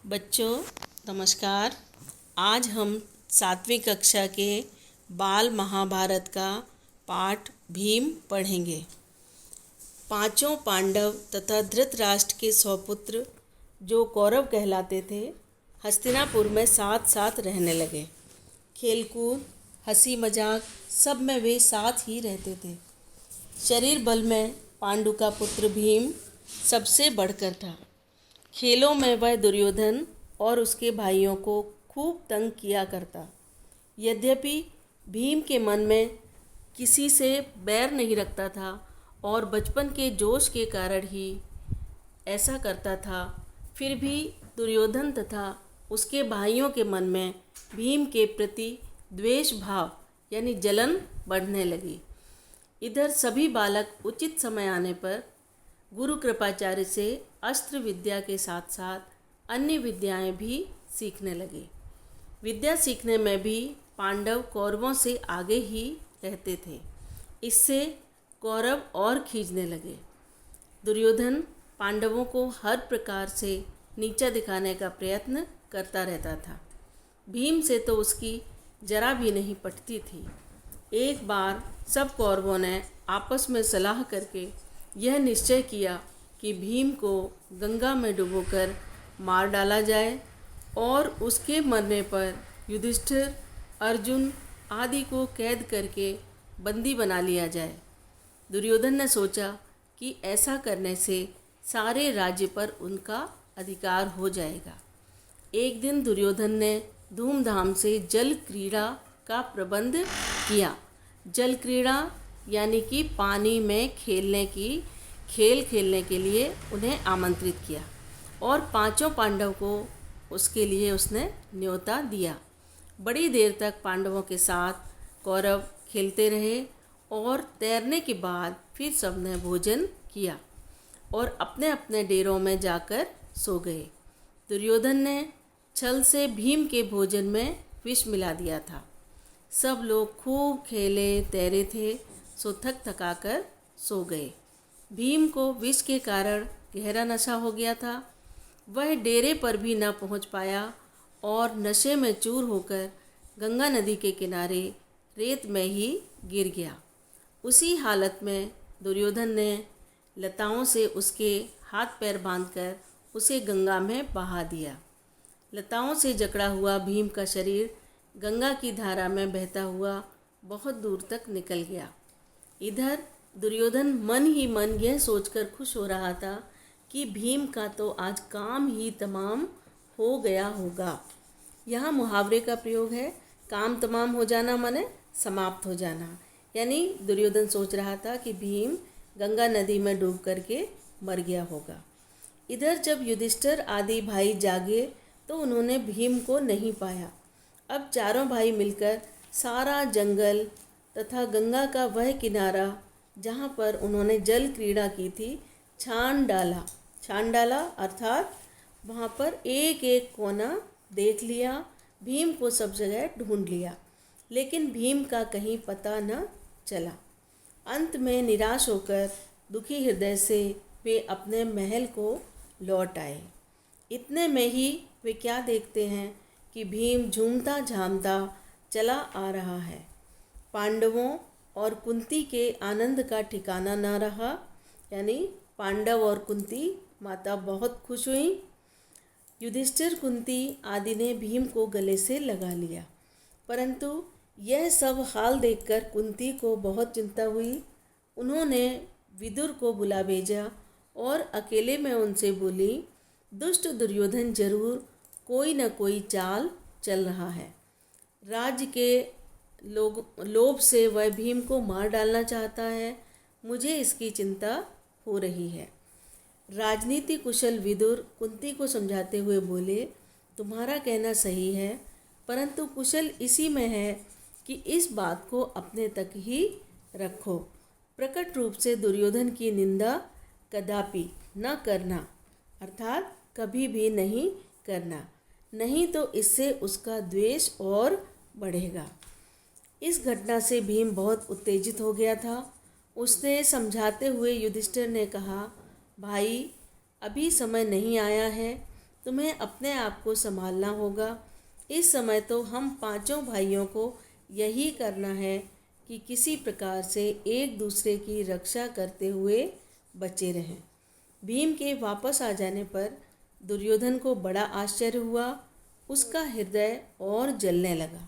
बच्चों नमस्कार। आज हम 7वीं कक्षा के बाल महाभारत का पाठ भीम पढ़ेंगे। पांचों पांडव तथा धृतराष्ट्र के सौपुत्र जो कौरव कहलाते थे, हस्तिनापुर में साथ साथ रहने लगे। खेलकूद, हंसी मजाक सब में वे साथ ही रहते थे। शरीर बल में पांडु का पुत्र भीम सबसे बढ़कर था। खेलों में वह दुर्योधन और उसके भाइयों को खूब तंग किया करता। यद्यपि भीम के मन में किसी से बैर नहीं रखता था और बचपन के जोश के कारण ही ऐसा करता था, फिर भी दुर्योधन तथा उसके भाइयों के मन में भीम के प्रति द्वेष भाव यानी जलन बढ़ने लगी। इधर सभी बालक उचित समय आने पर गुरु कृपाचार्य से अस्त्र विद्या के साथ साथ अन्य विद्याएं भी सीखने लगे। विद्या सीखने में भी पांडव कौरवों से आगे ही रहते थे। इससे कौरव और खींचने लगे। दुर्योधन पांडवों को हर प्रकार से नीचा दिखाने का प्रयत्न करता रहता था। भीम से तो उसकी जरा भी नहीं पटती थी। एक बार सब कौरवों ने आपस में सलाह करके यह निश्चय किया कि भीम को गंगा में डुबोकर मार डाला जाए और उसके मरने पर युधिष्ठिर, अर्जुन आदि को कैद करके बंदी बना लिया जाए। दुर्योधन ने सोचा कि ऐसा करने से सारे राज्य पर उनका अधिकार हो जाएगा। एक दिन दुर्योधन ने धूमधाम से जल क्रीड़ा का प्रबंध किया। जल क्रीड़ा यानी कि पानी में खेल खेलने के लिए उन्हें आमंत्रित किया और पांचों पांडव को उसके लिए उसने न्योता दिया। बड़ी देर तक पांडवों के साथ कौरव खेलते रहे और तैरने के बाद फिर सबने भोजन किया और अपने अपने डेरों में जाकर सो गए। दुर्योधन ने छल से भीम के भोजन में विष मिला दिया था। सब लोग खूब खेले तैरे थे, सो थक थकाकर सो गए। भीम को विष के कारण गहरा नशा हो गया था। वह डेरे पर भी न पहुंच पाया और नशे में चूर होकर गंगा नदी के किनारे रेत में ही गिर गया। उसी हालत में दुर्योधन ने लताओं से उसके हाथ पैर बांधकर उसे गंगा में बहा दिया। लताओं से जकड़ा हुआ भीम का शरीर गंगा की धारा में बहता हुआ बहुत दूर तक निकल गया। इधर दुर्योधन मन ही मन यह सोचकर खुश हो रहा था कि भीम का तो आज काम ही तमाम हो गया होगा। यहाँ मुहावरे का प्रयोग है, काम तमाम हो जाना माने समाप्त हो जाना। यानी दुर्योधन सोच रहा था कि भीम गंगा नदी में डूब करके मर गया होगा। इधर जब युधिष्ठिर आदि भाई जागे तो उन्होंने भीम को नहीं पाया। अब चारों भाई मिलकर सारा जंगल तथा गंगा का वह किनारा जहाँ पर उन्होंने जल क्रीड़ा की थी छान डाला अर्थात वहाँ पर एक एक कोना देख लिया। भीम को सब जगह ढूंढ लिया, लेकिन भीम का कहीं पता न चला। अंत में निराश होकर दुखी हृदय से वे अपने महल को लौट आए। इतने में ही वे क्या देखते हैं कि भीम झूमता झामता चला आ रहा है। पांडवों और कुंती के आनंद का ठिकाना न रहा। यानी पांडव और कुंती माता बहुत खुश हुई। युधिष्ठिर, कुंती आदि ने भीम को गले से लगा लिया, परंतु यह सब हाल देखकर कुंती को बहुत चिंता हुई। उन्होंने विदुर को बुला भेजा और अकेले में उनसे बोली, दुष्ट दुर्योधन जरूर कोई न कोई चाल चल रहा है। राज्य के लोभ से वह भीम को मार डालना चाहता है। मुझे इसकी चिंता हो रही है। राजनीति कुशल विदुर कुंती को समझाते हुए बोले, तुम्हारा कहना सही है, परंतु कुशल इसी में है कि इस बात को अपने तक ही रखो। प्रकट रूप से दुर्योधन की निंदा कदापि न करना, अर्थात कभी भी नहीं करना, नहीं तो इससे उसका द्वेष और बढ़ेगा। इस घटना से भीम बहुत उत्तेजित हो गया था। उसने समझाते हुए युधिष्ठिर ने कहा, भाई अभी समय नहीं आया है, तुम्हें अपने आप को संभालना होगा। इस समय तो हम पांचों भाइयों को यही करना है कि किसी प्रकार से एक दूसरे की रक्षा करते हुए बचे रहें। भीम के वापस आ जाने पर दुर्योधन को बड़ा आश्चर्य हुआ। उसका हृदय और जलने लगा।